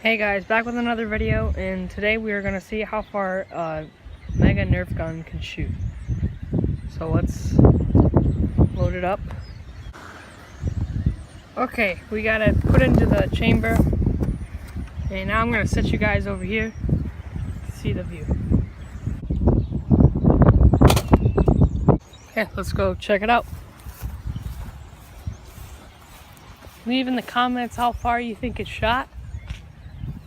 Hey guys, back with another video, and today we are going to see how far a mega Nerf gun can shoot. So let's load it up. Okay, we got it put into the chamber, and now I'm going to set you guys over here to see the view. Okay, let's go check it out. Leave in the comments how far you think it shot.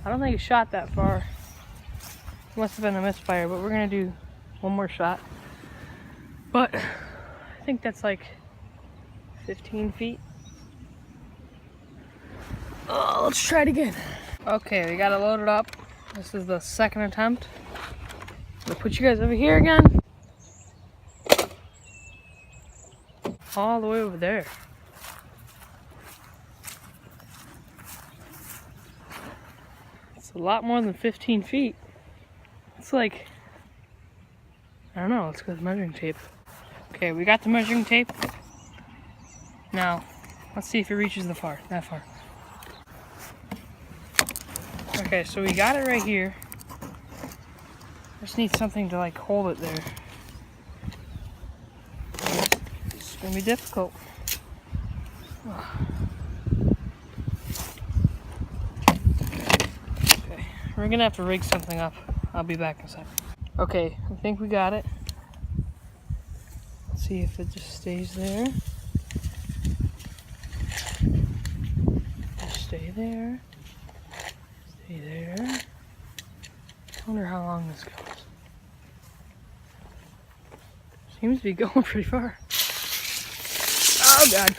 I don't think it shot that far. It must have been a misfire, but we're gonna do one more shot. But I think that's like 15 feet. Oh, let's try it again. Okay, we got it loaded up. This is the second attempt. I'm gonna put you guys over here again. All the way over there. It's a lot more than 15 feet. It's like, I don't know, let's go with measuring tape. Okay, we got the measuring tape. Now, let's see if it reaches that far. Okay, so we got it right here. Just need something to like hold it there. It's gonna be difficult. We're gonna have to rig something up. I'll be back in a second. Okay, I think we got it. Let's see if it just stays there. Just stay there. Stay there. I wonder how long this goes. Seems to be going pretty far. Oh god.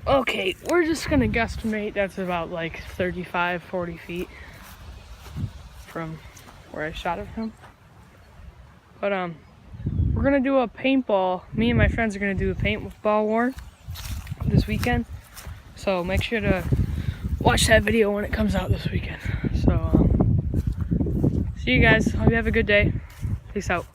Okay, we're just gonna guesstimate that's about like 35, 40 feet from where I shot it from. But we're gonna do a paintball. Me and my friends are gonna do a paintball war this weekend. So make sure to watch that video when it comes out this weekend. So see you guys. Hope you have a good day. Peace out.